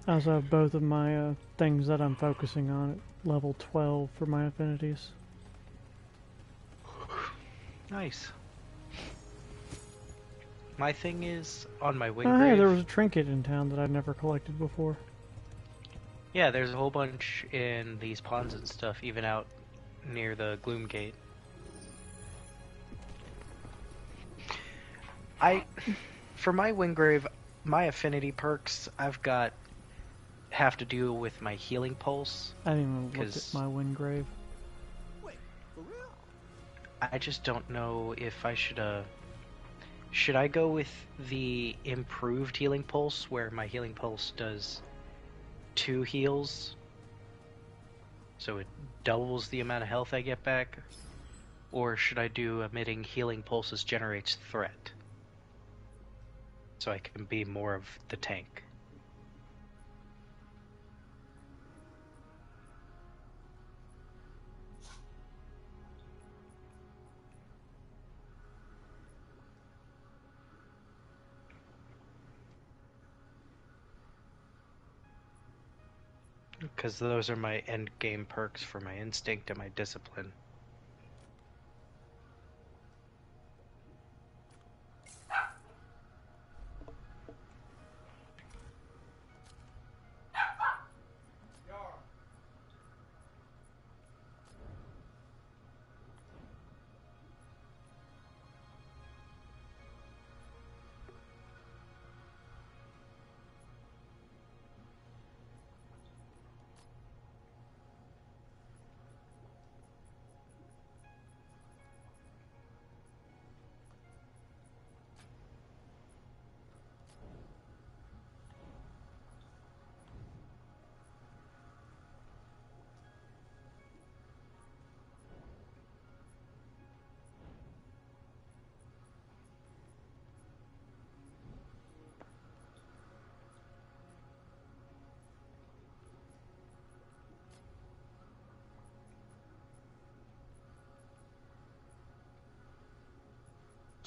I also have both of my things that I'm focusing on at level 12 for my affinities. Nice. My thing is, on my Oh, hey, Windgrave... there was a trinket in town that I'd never collected before. Yeah, there's a whole bunch in these ponds and stuff, even out near the Gloom Gate. For my Windgrave, my affinity perks, have to do with my healing pulse. I didn't even look at my Windgrave. Wait, for real? I just don't know if I should I go with the improved healing pulse, where my healing pulse does 2 heals, so it doubles the amount of health I get back? Or should I do emitting healing pulses generates threat, so I can be more of the tank? Because those are my end game perks for my instinct and my discipline.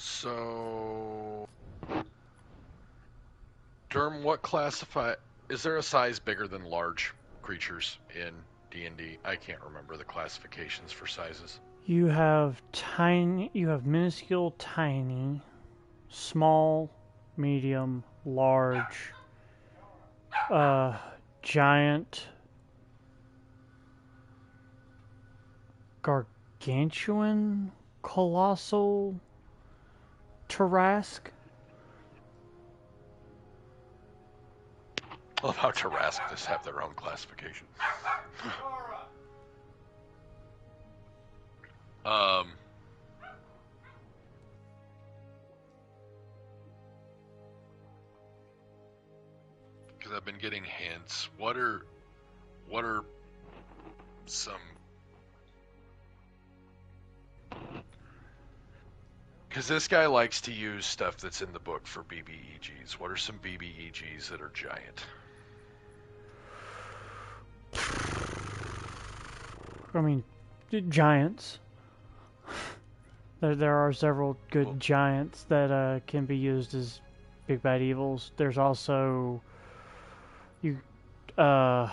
So, Derm, is there a size bigger than large creatures in D&D? I can't remember the classifications for sizes. You have minuscule, tiny, small, medium, large, giant, gargantuan, colossal, Tarrasque. I love how Tarrasque just have their own classification. because I've been getting hints. What are some? Because this guy likes to use stuff that's in the book for BBEGs. What are some BBEGs that are giant? I mean, giants. There are several good giants that can be used as big bad evils. There's also uh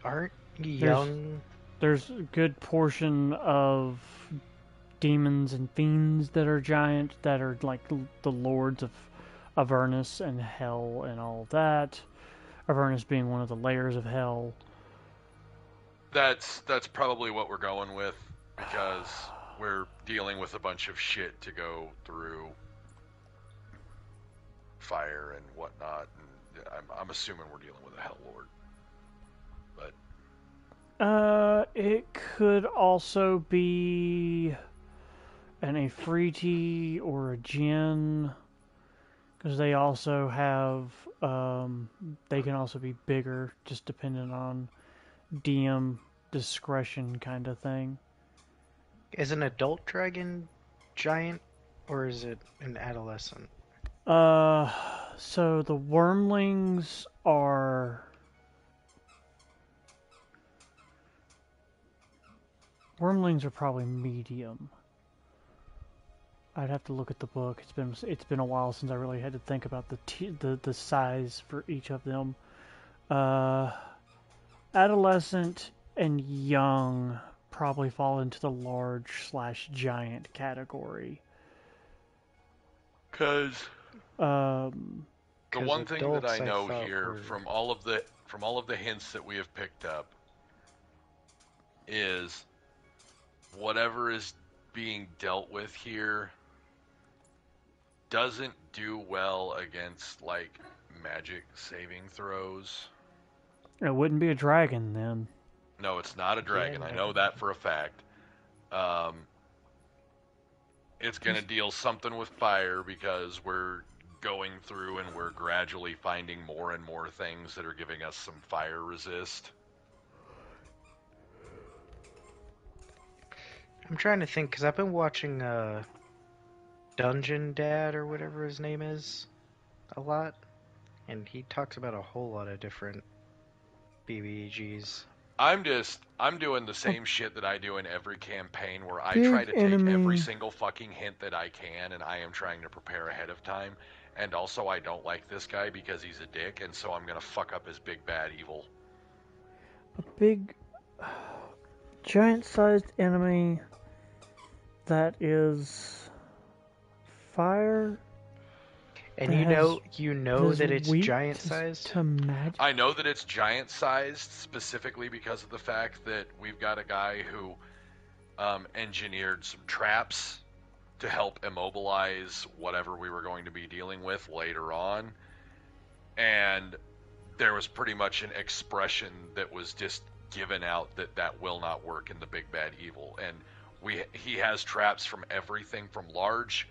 Aren't young? there's a good portion of demons and fiends that are giant that are like the lords of Avernus and hell and all that. Avernus being one of the layers of hell. That's probably what we're going with, because we're dealing with a bunch of shit to go through, fire and whatnot, and I'm assuming we're dealing with a Hell Lord. But It could also be an Ifriti or a Jinn, because they also have, they can also be bigger, just depending on DM discretion kind of thing. Is an adult dragon giant, or is it an adolescent? So the wormlings are probably medium. I'd have to look at the book. It's been a while since I really had to think about the size for each of them. Adolescent and young probably fall into the large/giant category. because the one thing that adults, I know thought, here were... from all of the hints that we have picked up is whatever is being dealt with here doesn't do well against like magic saving throws. It wouldn't be a dragon then. No, it's not a dragon. Yeah, I know that for a fact. It's going to deal something with fire because we're going through and we're gradually finding more and more things that are giving us some fire resist. I'm trying to think, because I've been watching Dungeon Dad, or whatever his name is, a lot. And he talks about a whole lot of different BBGs. I'm doing the same shit that I do in every campaign where I Big try to take enemy. every single fucking hint that I can, and I am trying to prepare ahead of time. And also, I don't like this guy because he's a dick, and so I'm gonna fuck up his big bad evil. A big, giant-sized enemy that is fire. And That you know is that it's weak giant sized. to magic. I know that it's giant sized specifically because of the fact that we've got a guy who engineered some traps to help immobilize whatever we were going to be dealing with later on. And there was pretty much an expression that was just given out that will not work in the big bad evil. And he has traps from everything from large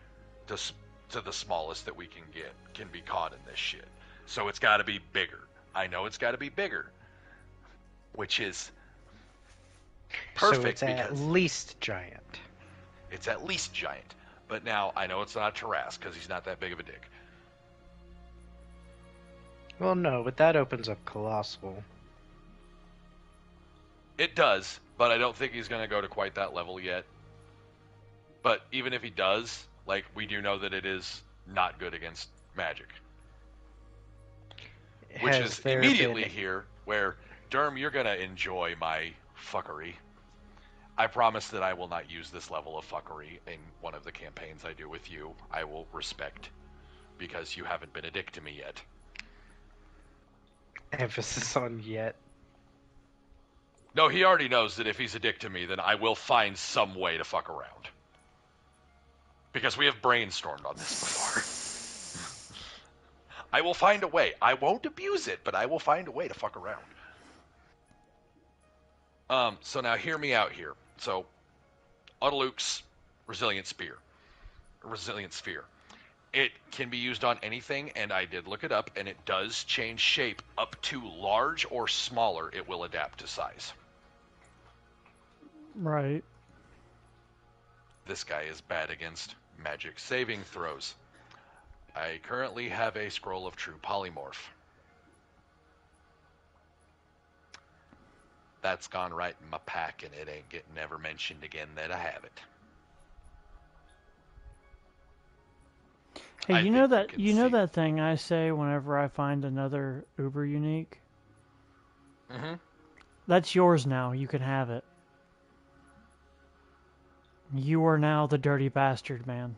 to the smallest that we can get can be caught in this shit. So it's got to be bigger. I know it's got to be bigger, which is perfect. So it's at least giant. It's at least giant. But now I know it's not Tarrasque because he's not that big of a dick. Well, no, but that opens up Colossal. It does, but I don't think he's going to go to quite that level yet. But even if he does, like, we do know that it is not good against magic. Which is immediately here where, Derm, you're going to enjoy my fuckery. I promise that I will not use this level of fuckery in one of the campaigns I do with you. I will respect, because you haven't been a dick to me yet. Emphasis on yet. No, he already knows that if he's a dick to me, then I will find some way to fuck around. Because we have brainstormed on this before. I will find a way. I won't abuse it, but I will find a way to fuck around. So now hear me out here. So, Autoluke's Resilient Sphere. It can be used on anything, and I did look it up, and it does change shape up to large or smaller. It will adapt to size. Right. This guy is bad against magic saving throws. I currently have a scroll of true polymorph. That's gone right in my pack, and it ain't getting ever mentioned again that I have it. Hey, I you know think that that thing I say whenever I find another Uber unique? Mm-hmm. That's yours now. You can have it. You are now the dirty bastard, man.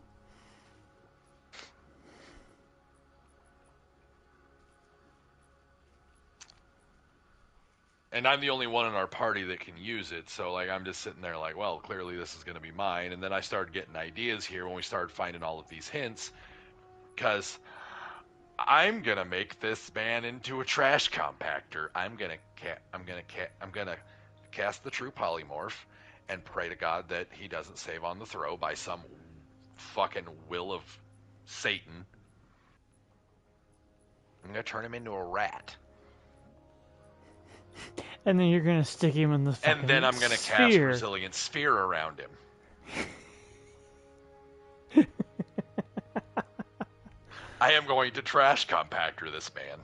And I'm the only one in our party that can use it, so like I'm just sitting there like, well, clearly this is going to be mine. And then I started getting ideas here when we started finding all of these hints, because I'm gonna make this man into a trash compactor. I'm gonna cast the true polymorph and pray to God that he doesn't save on the throw by some fucking will of Satan. I'm gonna turn him into a rat. And then you're gonna stick him in the fucking And then I'm gonna cast Resilient Sphere around him. I am going to trash compactor this man.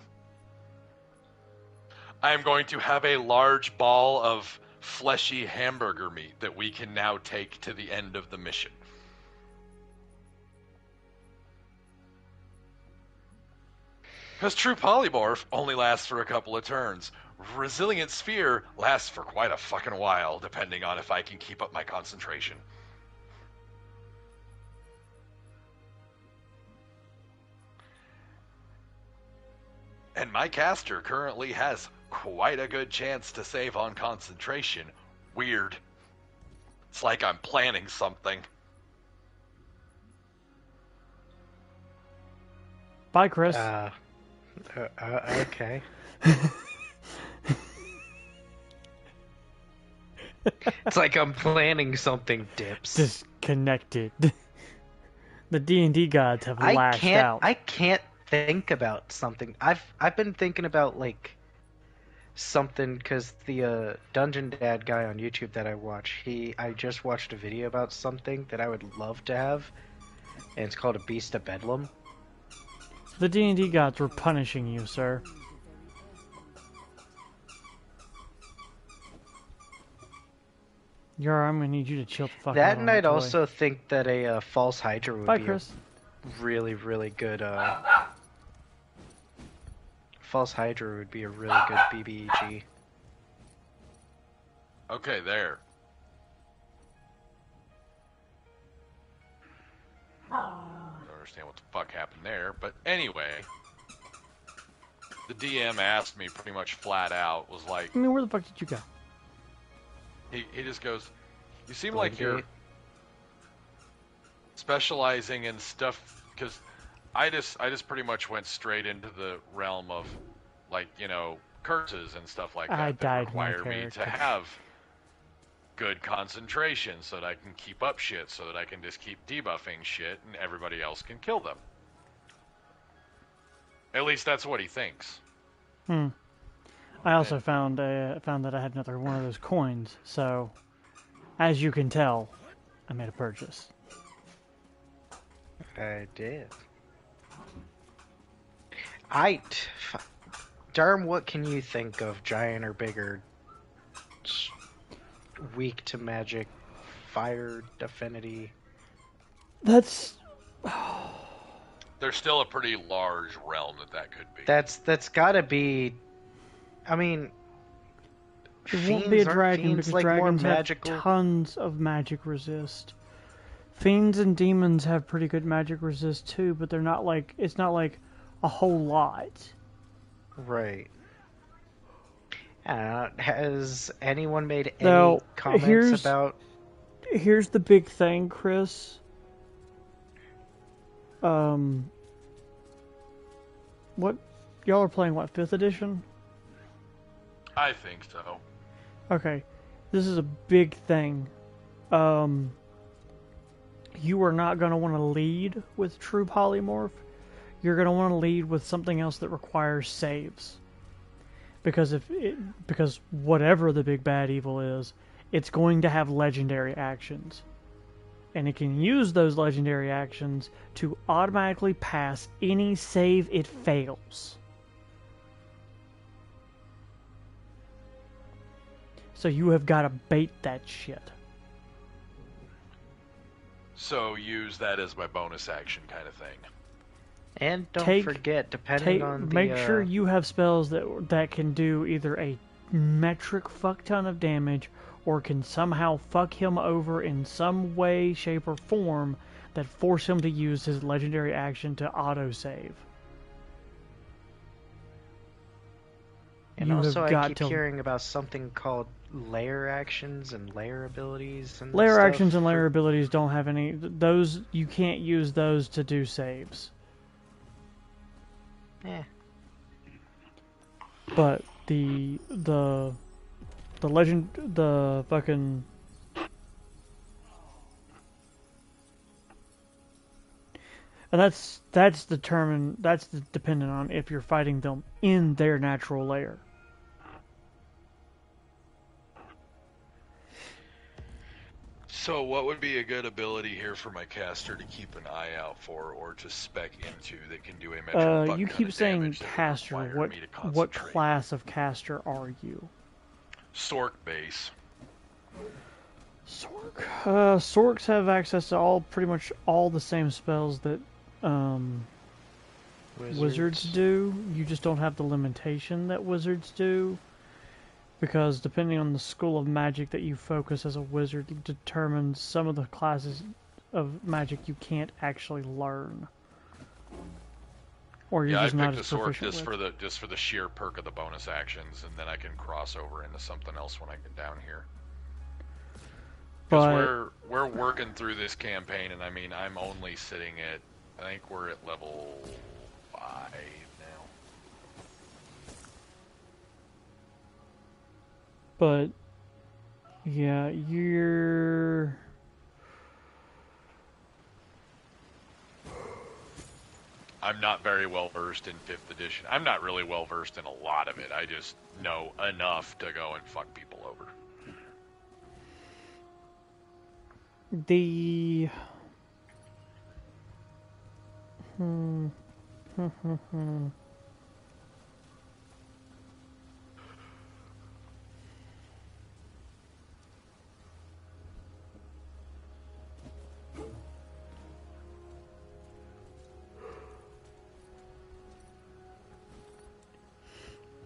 I am going to have a large ball of fleshy hamburger meat that we can now take to the end of the mission. Because True Polymorph only lasts for a couple of turns. Resilient Sphere lasts for quite a fucking while, depending on if I can keep up my concentration. And my caster currently has quite a good chance to save on concentration. Weird. It's like I'm planning something. Bye, Chris. Okay. It's like I'm planning something, Dips. Disconnected. The D&D gods have lashed out. I can't think about something. I've been thinking about like something because the Dungeon Dad guy on YouTube that I watch, I just watched a video about something that I would love to have, and it's called a Beast of Bedlam. The D&D gods were punishing you, sir. I'm gonna need you to chill the fuck out. That, on and I'd toy. also think that a False Hydra would Bye, be Chris. a really, really good. False Hydra would be a really good BBEG. Okay, there. I don't understand what the fuck happened there, but anyway. The DM asked me pretty much flat out, was like... I mean, where the fuck did you go? He just goes, you seem like you're specializing in stuff, because I just pretty much went straight into the realm of, like, you know, curses and stuff like that that require me to have good concentration so that I can keep up shit, so that I can just keep debuffing shit and everybody else can kill them. At least that's what he thinks. I also found that I had another one of those coins, so as you can tell, I made a purchase. I did. Darm, what can you think of giant or bigger, weak to magic, fire affinity? That's... There's still a pretty large realm that could be. That's gotta be... I mean... It won't be a dragon fiends because like dragons more magical? have tons of magic resist. Fiends and demons have pretty good magic resist too, but they're not like... It's not like a whole lot. Right. Has anyone made any comments about... Here's the big thing, Chris. What... Y'all are playing, what, 5th edition? I think so. Okay. This is a big thing. you are not going to want to lead with true polymorph. You're going to want to lead with something else that requires saves. Because whatever the big bad evil is, it's going to have legendary actions. And it can use those legendary actions to automatically pass any save it fails. So you have got to bait that shit. So use that as my bonus action kind of thing. And don't forget, depending on the... Make sure you have spells that can do either a metric fuck ton of damage or can somehow fuck him over in some way, shape, or form that force him to use his legendary action to autosave. And also, I keep hearing about something called layer actions and layer abilities and layer stuff actions and layer abilities don't have any... Those, you can't use those to do saves. Eh. But the legend, the fucking... And that's dependent on if you're fighting them in their natural layer. So what would be a good ability here for my caster to keep an eye out for or to spec into that can do a metric fuck You ton keep of saying damage that would caster. require me to What concentrate? class of caster are you? Sork base. Sork. Sorks have access to pretty much all the same spells that wizards do. You just don't have the limitation that wizards do. Because depending on the school of magic that you focus as a wizard, it determines some of the classes of magic you can't actually learn. Or you're just not as proficient with. just for the sheer perk of the bonus actions, and then I can cross over into something else when I get down here. Because we're working through this campaign, and I mean I'm only sitting at, I think we're at level 5 now. But yeah, you're... I'm not very well versed in 5th edition. I'm not really well versed in a lot of it. I just know enough to go and fuck people over.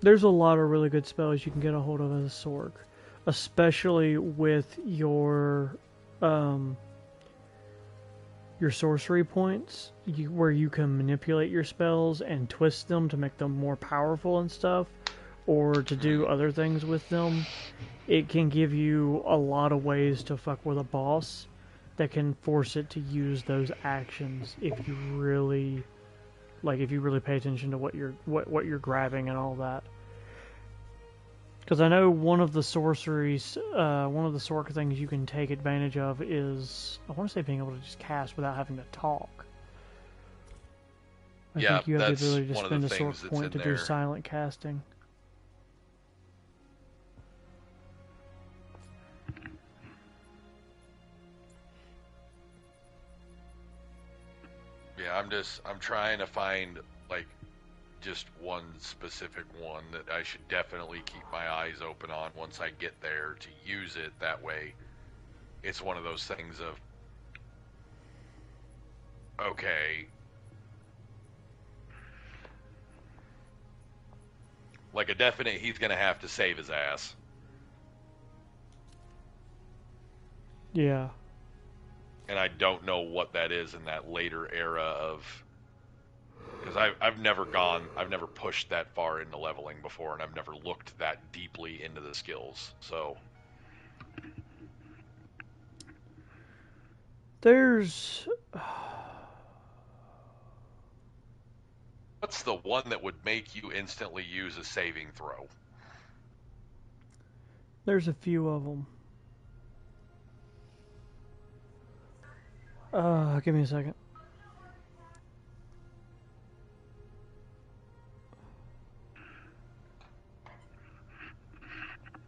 There's a lot of really good spells you can get a hold of as a Sork, especially with your sorcery points, where you can manipulate your spells and twist them to make them more powerful and stuff, or to do other things with them. It can give you a lot of ways to fuck with a boss that can force it to use those actions if you really pay attention to what you're grabbing and all that. Because I know one of the sorceries, one of the Sork things you can take advantage of is, I want to say, being able to just cast without having to talk. I think you have the ability to spend a Sork point to do silent casting. Yeah, I'm trying to find, like, just one specific one that I should definitely keep my eyes open on once I get there to use it. That way, it's one of those things of, okay, like a definite, he's gonna have to save his ass. Yeah. And I don't know what that is in that later era of... Because I've never pushed that far into leveling before, and I've never looked that deeply into the skills, so... There's... What's the one that would make you instantly use a saving throw? There's a few of them. Give me a second.